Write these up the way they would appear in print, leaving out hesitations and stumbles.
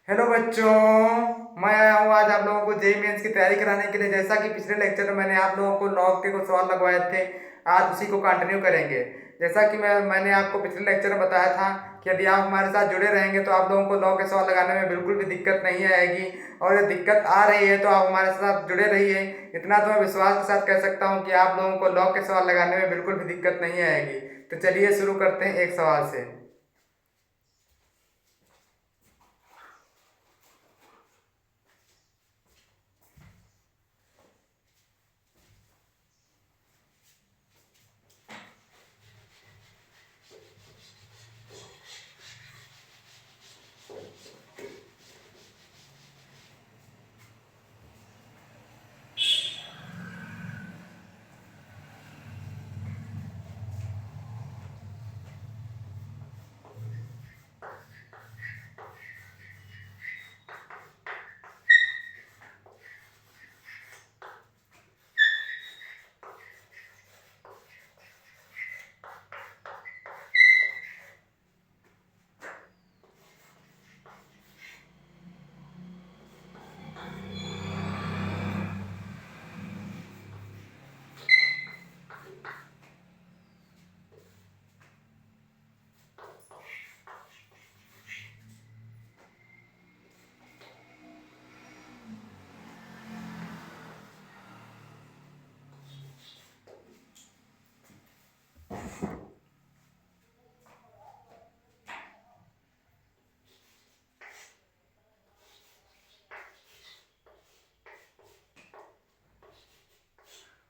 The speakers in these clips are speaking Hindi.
हेलो बच्चों, मैं आया हूँ आज आप लोगों को जेई मेंस की तैयारी कराने के लिए। जैसा कि पिछले लेक्चर में मैंने आप लोगों को लॉग के कुछ सवाल लगवाए थे, आज उसी को कंटिन्यू करेंगे। जैसा कि मैंने आपको पिछले लेक्चर में बताया था कि यदि आप हमारे साथ जुड़े रहेंगे तो आप लोगों को लॉग के सवाल लगाने में बिल्कुल भी दिक्कत नहीं आएगी। और यदि दिक्कत आ रही है तो आप हमारे साथ जुड़े रहिए। इतना तो मैं विश्वास के साथ कह सकता हूँ कि आप लोगों को लॉग के सवाल लगाने में बिल्कुल भी दिक्कत नहीं आएगी। तो चलिए शुरू करते हैं एक सवाल से।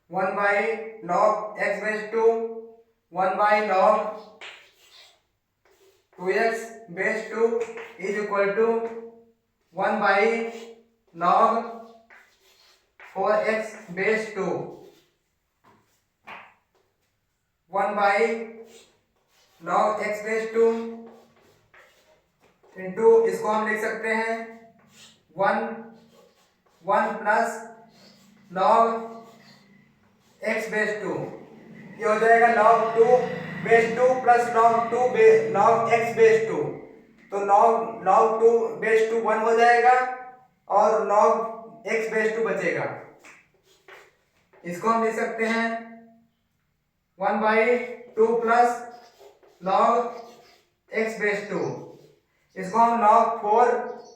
1/log x/2 1/log 2x/2 is equal to 1/log 4x/2 1/log x/2 into इसको हम लिख सकते हैं 1 + log x/2। ये हो जाएगा log 2/2 प्लस log x/2। तो log 2/2 1 हो जाएगा और log x/2 बचेगा। इसको हम लिख सकते हैं 1/2 प्लस log x/2। इसको हम log 4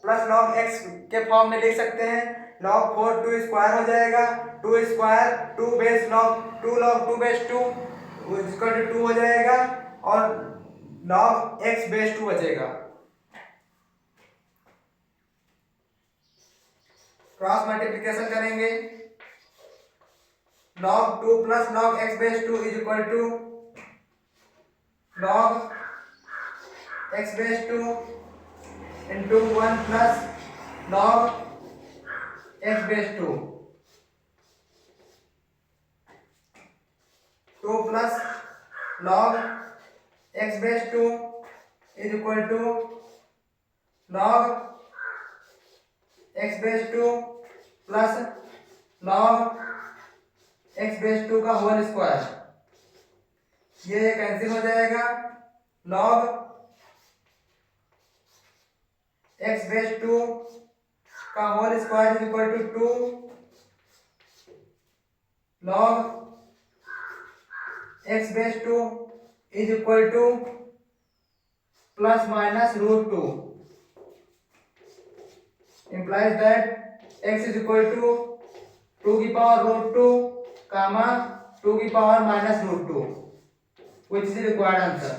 प्लस log x के फॉर्म में लिख सकते हैं। log 4 2 स्क्वायर हो जाएगा, 2 स्क्वायर 2 बेस log 2/2 इसका 2 हो जाएगा और log x/2 बचेगा। क्रॉस मल्टीप्लिकेशन करेंगे। log 2 plus log x/2 is equal to log x/2 into 1 plus log x/2। 2 plus log x/2 is equal to log x/2 plus log x/2 का होल स्क्वायर। ये कैंसिल हो जाएगा। log x/2 का whole square is equal to 2 log x/2 is equal to plus minus √2 implies that x is equal to 2 की पावर √2 comma 2 की power minus √2 which is the required answer।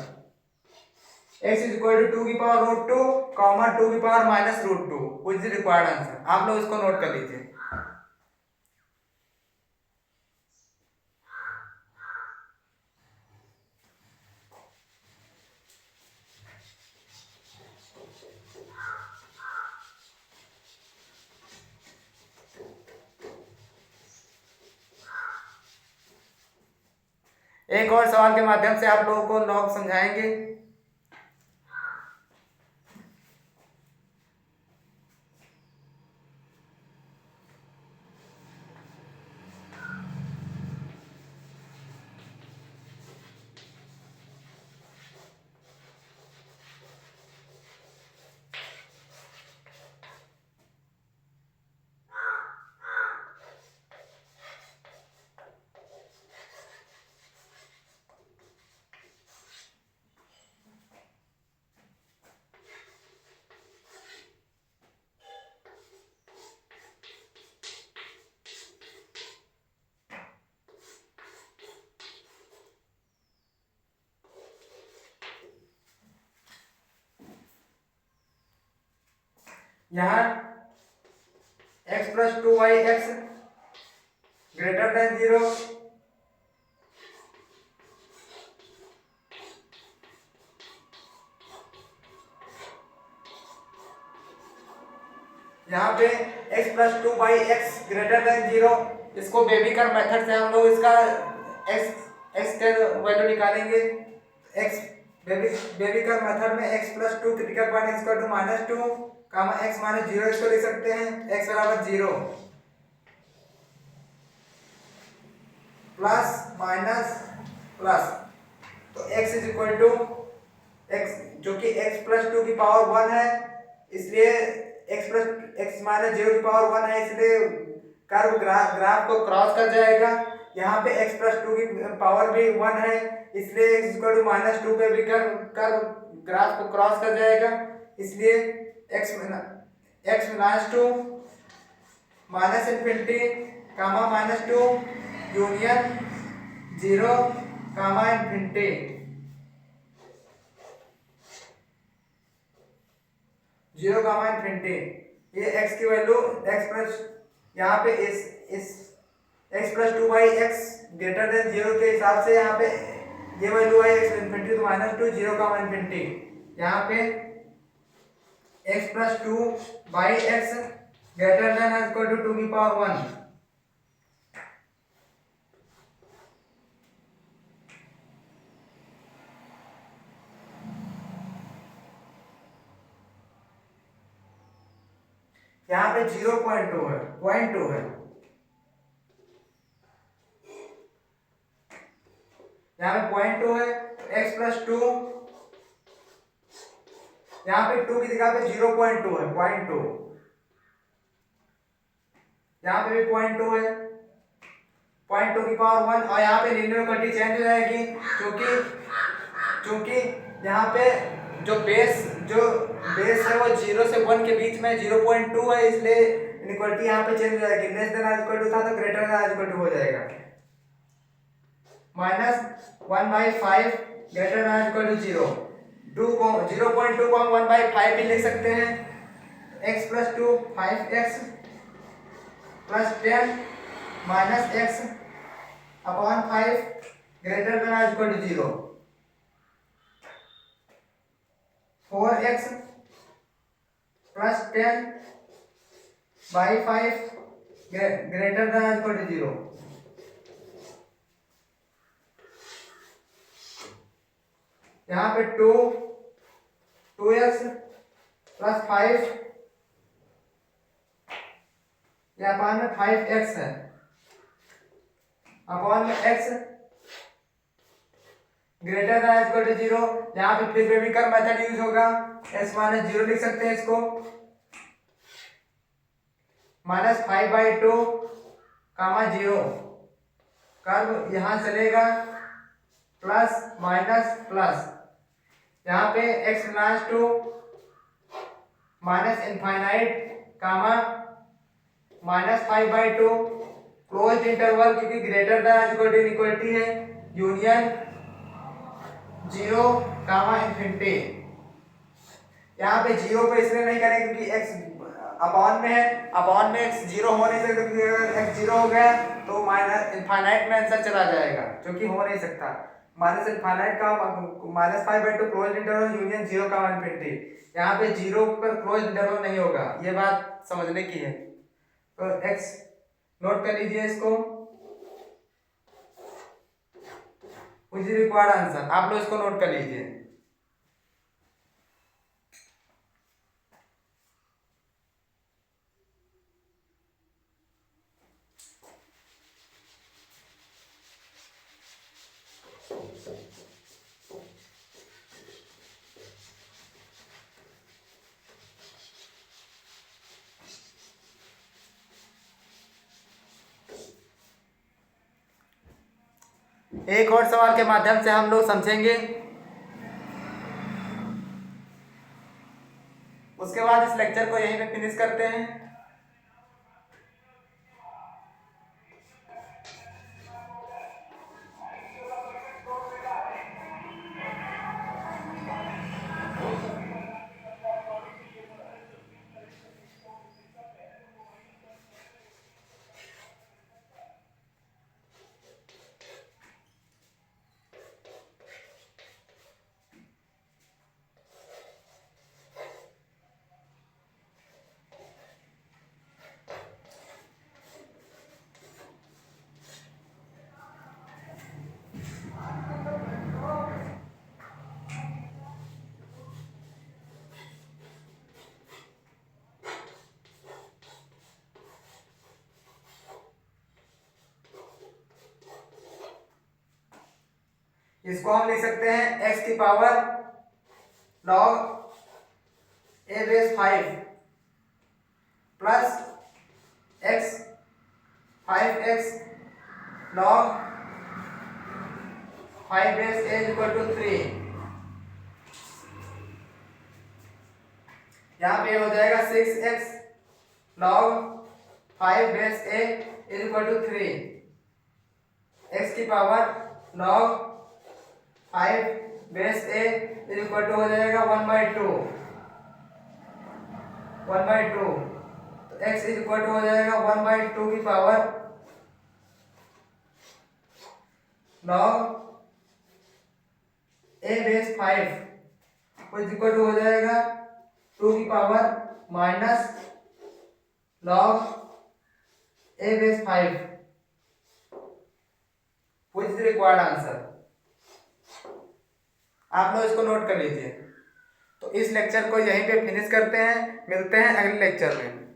x is equal to 2 की पावर √2 comma 2 की power minus √2 which is the required answer। आप लोग इसको नोट कर लीजिए। एक और सवाल के माध्यम से आप लोगों को लॉग समझाएंगे। यहाँ x plus 2y(x) greater then 0, यहाँ पे x plus 2y(x) greater then 0, इसको बेबीकर मेथड से हम लोग इसका x का वैल्यू निकालेंगे। x बेबीकर मेथड में x plus 2 critical point equal to -2 comma x minus 0 इसको लिख सकते हैं, x बराबर 0 प्लस माइनस प्लस, तो x is equal to x जो कि x प्लस 2 की पावर 1 है, इसलिए x माइनस 0 की पावर 1 है, इसलिए कर्व ग्राफ को क्रॉस कर जाएगा। यहाँ पे x प्लस 2 की पावर भी 1 है, इसलिए x इक्वल टू -2 पे भी कर्व ग्राफ को क्रॉस कर जाएगा, इसलिए x माइनस 2 माइनस इन्फिनिटी कामा -2 यूनियन 0 कामा इन्फिनिटी। ये x की वैल्यू x प्लस यहाँ पे इस x plus 2y(x) greater then 0 के हिसाब से यहाँ पे ये वैल्यू है x infinity to -2 0 comma infinity. यहाँ पे x plus 2y(x) greater than equal to 2 की पावर 1। यहाँ पे 0.2 है, 0.2 है, यहाँ पे 0.2 है, x प्लस 2 यहाँ पे 2 की जगह पे 0.2 है, 0.2 यहाँ पे भी 0.2 है, 0.2 की पावर 1, और यहाँ पे न्यूमरेटर चेंज हो जाएगी क्योंकि यहाँ पे जो बेस है वो 0 से 1 के बीच में 0.2 है, इसलिए इनइक्वालिटी यहाँ पे चेंज हो जाएगी। लेस देन और इक्वल टू था तो ग्रेटर देन और इक्वल टू हो जाएगा। -1/5 ग्रेटर देन इक्वल टू 0, 0.2 को हम 1/5 भी लिख सकते हैं। x plus 2 5x plus 10 minus x upon 5 greater than और equal to 0, 4x plus 10 by 5 greater than equal to 0। यहाँ पे 2x प्लस 5 या अपॉन में 5x है, अपॉन में x greater than equal to 0। यहाँ पे फिर बेबीकर मेथड यूज होगा, x माइनस 0 लिख सकते हैं इसको, -5/2 कामा 0, कर्व यहाँ चलेगा प्लस माइनस प्लस, यहाँ पे x minus 2 minus infinite comma -5/2 close interval, क्योंकि greater than equal to inequality है, यूनियन 0 कामा इन्फिनिटी। यहाँ पे 0 पे इसलिए नहीं करें क्योंकि x अपॉन में है, अपॉन में x 0 हो नहीं सकता, क्योंकि अगर x 0 हो गया तो माइनस इनफाइनाइट में आंसर चला जाएगा, जो कि हो नहीं सकता। माइनस इनफाइनाइट का -5/2 close interval union 0 comma infinity, यहाँ पे 0 पर क्लोज इंटरवल नहीं होगा, ये बात समझने की है। तो x नोट कर लीजिए इसको, which is required आंसर, आप लोग इसको नोट कर लीजिए। एक और सवाल के माध्यम से हम लोग समझेंगे, उसके बाद इस लेक्चर को यहीं पे फिनिश करते हैं। इसको हम लिख सकते हैं x की power log a base 5 plus x 5x log 5 base a equal to 3। यहाँ पे हो जाएगा 6x log 5 base a equal to 3। x की power log 5 base a equal to हो जाएगा 1/2। तो x इक्वल टू हो जाएगा 1/2 की power log a base 5 equal to हो जाएगा 2 की power minus log a base 5 which is required answer. आप लोग इसको नोट कर लीजिए। तो इस लेक्चर को यहीं पे फिनिश करते हैं, मिलते हैं अगले लेक्चर में।